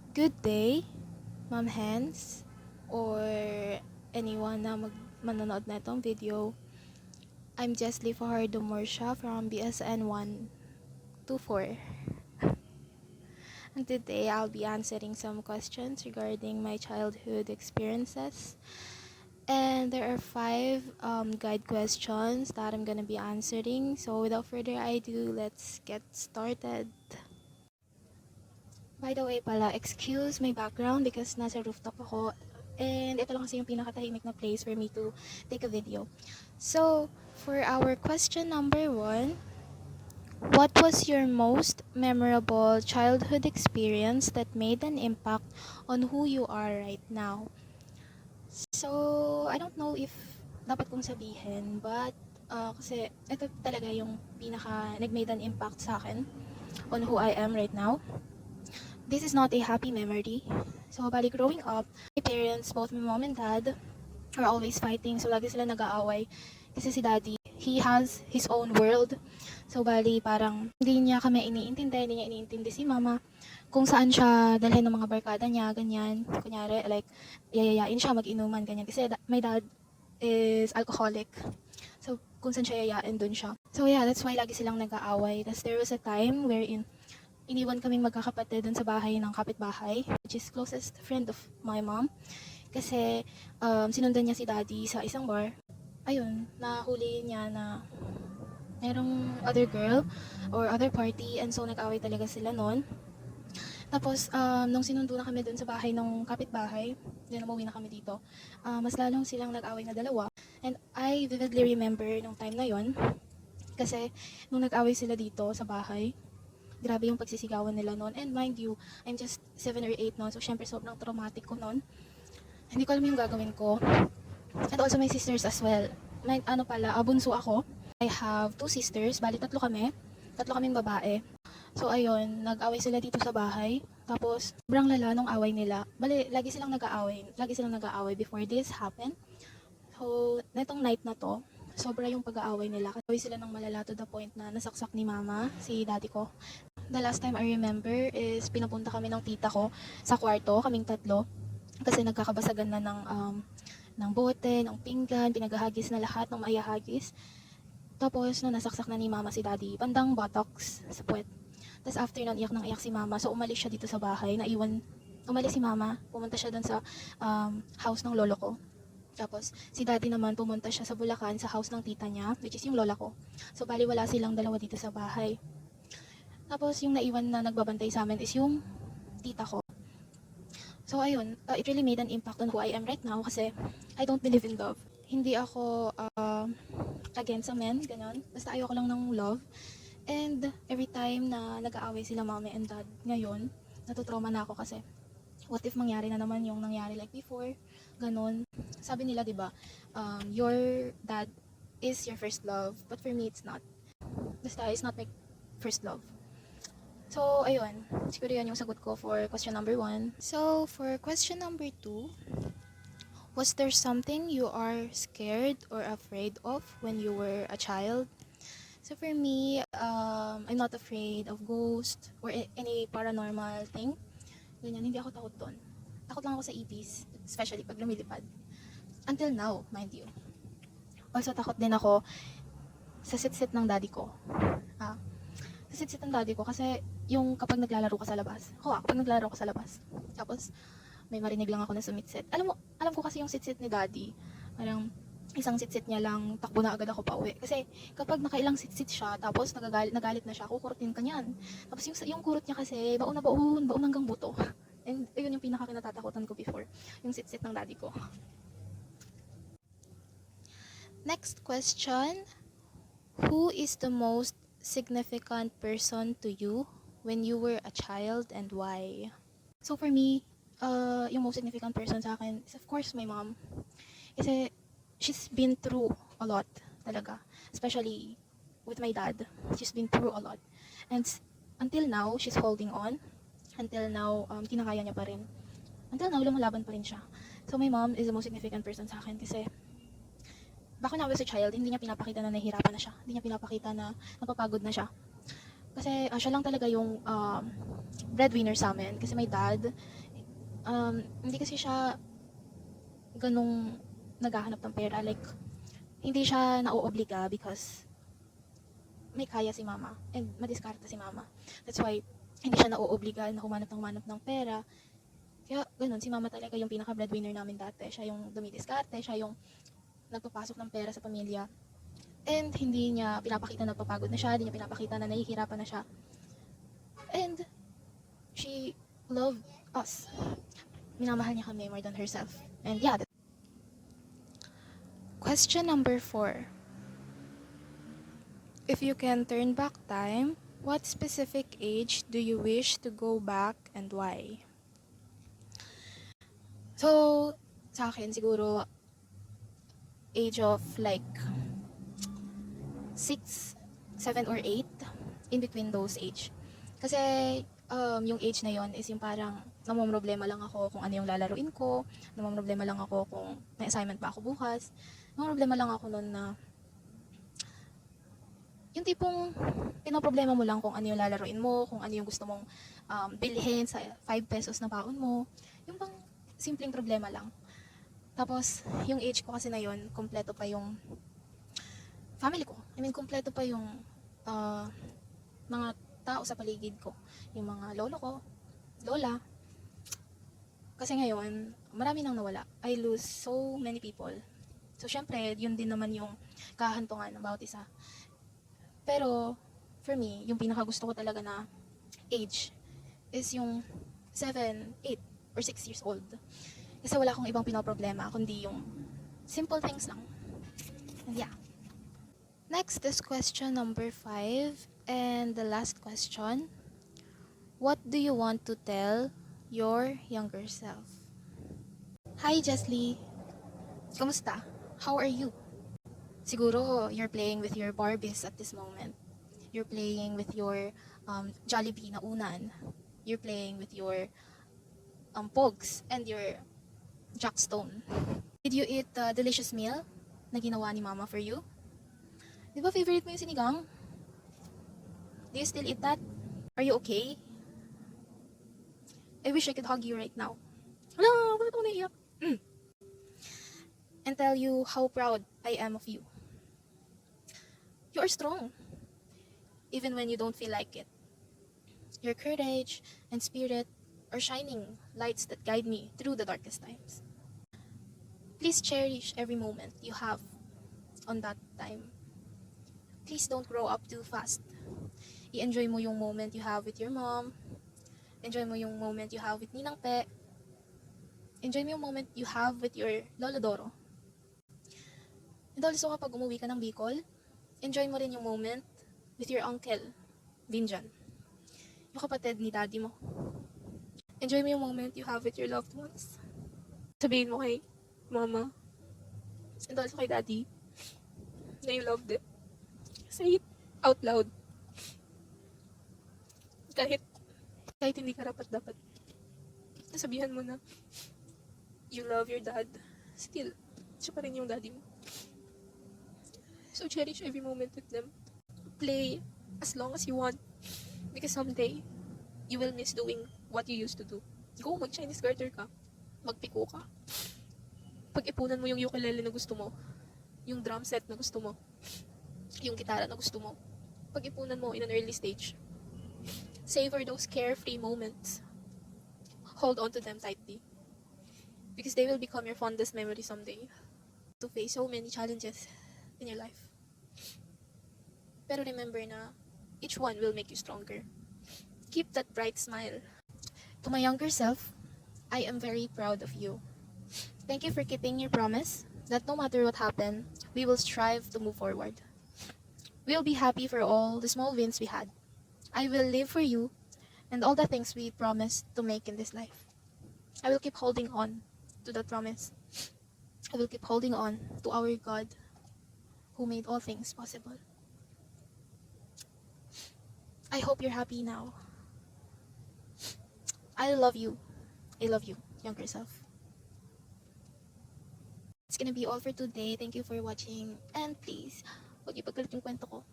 Good day, Ma'am Hens, or anyone na manonood na itong video. I'm Jesly Fajardo Morsha from BSN 124. And today, I'll be answering some questions regarding my childhood experiences. And there are 5 guide questions that I'm gonna be answering. So without further ado, let's get started. By the way pala, excuse my background because nasa rooftop ako. And ito lang kasi yung pinakatahimik na place for me to take a video. So, for our question number 1, what was your most memorable childhood experience that made an impact on who you are right now? So, I don't know if dapat kong sabihin, but kasi ito talaga yung nag-made an impact sa akin on who I am right now. This is not a happy memory. So, bali growing up, my parents, both my mom and dad, are always fighting. So, lagi sila nag-aaway. Kasi si daddy, he has his own world. So, bali parang hindi niya kami hindi niya iniintindi si mama. Kung saan siya dalhin ng mga barkada niya, ganyan. Kunyari, like, yayayain siya mag-inuman, ganyan. Kasi my dad is alcoholic. So, kung saan siya yayain, dun siya. So, yeah, that's why lagi silang nag-aaway. Tapos, there was a time wherein iniwan kaming magkakapatid dun sa bahay ng kapitbahay, which is closest friend of my mom. Kasi sinundan niya si daddy sa isang bar. Ayun, nahuli niya na merong other girl or other party, and so nag-away talaga sila noon. Tapos, nung sinundo na kami dun sa bahay ng kapitbahay, then umuwi na kami dito, mas lalong silang nag-away na dalawa. And I vividly remember nung time na yon kasi nung nag-away sila dito sa bahay, grabe yung pagsisigawan nila noon. And mind you, I'm just 7 or 8 noon. So, syempre, sobrang traumatic ko noon. Hindi ko alam yung gagawin ko. And also, my sisters as well. May, bunso ako. I have 2 sisters. Bali, 3 kami. 3 kaming babae. So, ayun, nag-away sila dito sa bahay. Tapos, sobrang lala nung away nila. Bali, lagi silang nag-aaway. Lagi silang nag-aaway before this happened. So, netong night na to, sobra yung pag-aaway nila. Kasi sila ng malala to the point na nasaksak ni mama, si daddy ko. The last time I remember is pinapunta kami ng tita ko sa kwarto, kaming 3. Kasi nagkakabasagan na ng bote, ng pinggan, pinaghahagis na lahat ng maihahagis. Tapos, no, nasaksak na ni mama si daddy, bandang buttocks sa puwet. Tapos after nun, iyak nang iyak si mama. So, umalis siya dito sa bahay. Umalis si mama. Pumunta siya dun sa house ng lolo ko. Tapos, si daddy naman pumunta siya sa Bulacan, sa house ng tita niya, which is yung lola ko. So, bali wala silang dalawa dito sa bahay. Tapos, yung naiwan na nagbabantay sa amin is yung tita ko. So, ayun, it really made an impact on who I am right now kasi I don't believe in love. Hindi ako against sa men, ganun. Basta ayoko lang ng love. And every time na nag-aaway sila mommy and dad ngayon, natutrauma na ako kasi what if mangyari na naman yung nangyari like before, ganun. Sabi nila, di ba, your dad is your first love, but for me, it's not. Basta, it's not my first love. So, ayun. Siguro yun yung sagot ko for question number 1. So, for question number 2, was there something you are scared or afraid of when you were a child? So, for me, I'm not afraid of ghosts or any paranormal thing. Ganyan, hindi ako takot doon. Takot lang ako sa EPs, especially pag lumilipad. Until now, mind you. Also, takot din ako sa sit-sit ng daddy ko. Sa sit-sit ng daddy ko kasi yung kapag naglalaro ka sa labas. Kapag naglalaro ka sa labas. Tapos, may marinig lang ako na sumitsit. Alam ko kasi yung sit-sit ni daddy. Parang, isang sit-sit niya lang, takbo na agad ako pa uwi. Kasi, kapag nakailang sit-sit siya, tapos nagalit na siya, kukurutin ka niyan. Tapos, yung kurot niya kasi, baon na baon hanggang buto. And, yun yung pinaka-kinatatakutan ko before. Yung sit-sit ng daddy ko. Next question. Who is the most significant person to you when you were a child and why? So for me, yung most significant person sa akin is of course my mom. Kasi she's been through a lot talaga. Especially with my dad. She's been through a lot. And until now, she's holding on. Until now, kinakaya niya pa rin. Until now, lumalaban pa rin siya. So my mom is the most significant person sa akin kasi back when I was a child, hindi niya pinapakita na nahihirapan na siya. Hindi niya pinapakita na napapagod na siya. Kasi siya lang talaga yung breadwinner sa amin. Kasi my dad, hindi kasi siya ganong naghahanap ng pera. Like, hindi siya nauobliga because may kaya si mama and madiskarta si mama. That's why hindi siya nauobliga na humanap ng pera. Kaya ganun, si mama talaga yung pinaka breadwinner namin dati. Siya yung dumidiskarte, siya yung nagpapasok ng pera sa pamilya. And hindi niya pinapakita na papagod na siya, hindi niya pinapakita na nahihirapan na siya. And she loved us. Minamahal niya kami more than herself. And yeah. Question number 4. If you can turn back time, what specific age do you wish to go back and why? So, sa akin siguro age of like 6, 7 or 8, in between those age. Kasi yung age na yon is yung parang namomroblema lang ako kung ano yung lalaruin ko, namomroblema lang ako kung may assignment ba ako bukas, namomroblema lang ako noon na yung tipong pinoproblema mo lang kung ano yung lalaruin mo, kung ano yung gusto mong bilhin sa 5 pesos na baon mo. Yung bang simpleng problema lang. Tapos, yung age ko kasi na yun, kompleto pa yung family ko. I mean, kompleto pa yung mga tao sa paligid ko. Yung mga lolo ko, lola. Kasi ngayon, marami nang nawala. I lose so many people. So, syempre, yun din naman yung kahantungan ng bawat isa. Pero, for me, yung pinaka gusto ko talaga na age is yung 7, 8, or 6 years old. Kasi wala akong ibang pinoproblema, kundi yung simple things lang. And yeah. Next is question number 5. And the last question. What do you want to tell your younger self? Hi, Jesly. Kamusta? How are you? Siguro, you're playing with your Barbies at this moment. You're playing with your Jollibee na unan. You're playing with your Pogs and your Jackstone. Did you eat the delicious meal na ginawa ni Mama for you? Di ba favorite mo yung sinigang? Do you still eat that? Are you okay? I wish I could hug you right now. Wala, bakit ako naiyak? And tell you how proud I am of you. You are strong, even when you don't feel like it. Your courage and spirit are shining lights that guide me through the darkest times. Please cherish every moment you have on that time. Please don't grow up too fast. I-enjoy mo yung moment you have with your mom. Enjoy mo yung moment you have with Ninang Pe. Enjoy mo yung moment you have with your Lolo Doro. And also kapag umuwi ka ng Bicol, enjoy mo rin yung moment with your uncle, Vinjan. Yung kapatid ni daddy mo. Enjoy mo yung moment you have with your loved ones. Sabihin mo kay mama, and also kay daddy, na you loved it. Say it out loud. Kahit hindi ka dapat nasabihan mo na you love your dad, still, siya pa rin yung daddy mo. So cherish every moment with them. Play as long as you want. Because someday, you will miss doing what you used to do. Go, mag-Chinese garter ka. Magpiko ka. Pag-ipunan mo yung ukulele na gusto mo. Yung drum set na gusto mo. Yung gitara na gusto mo. Pag-ipunan mo in an early stage. Savor those carefree moments. Hold on to them tightly. Because they will become your fondest memory someday. To face so many challenges in your life. Pero remember na each one will make you stronger. Keep that bright smile. To my younger self, I am very proud of you. Thank you for keeping your promise that no matter what happened, we will strive to move forward. We'll be happy for all the small wins we had. I will live for you and all the things we promised to make in this life. I will keep holding on to that promise. I will keep holding on to our God who made all things possible. I hope you're happy now. I love you. I love you, younger self. It's gonna be all for today. Thank you for watching. And please, huwag ipagkalit yung kwento ko.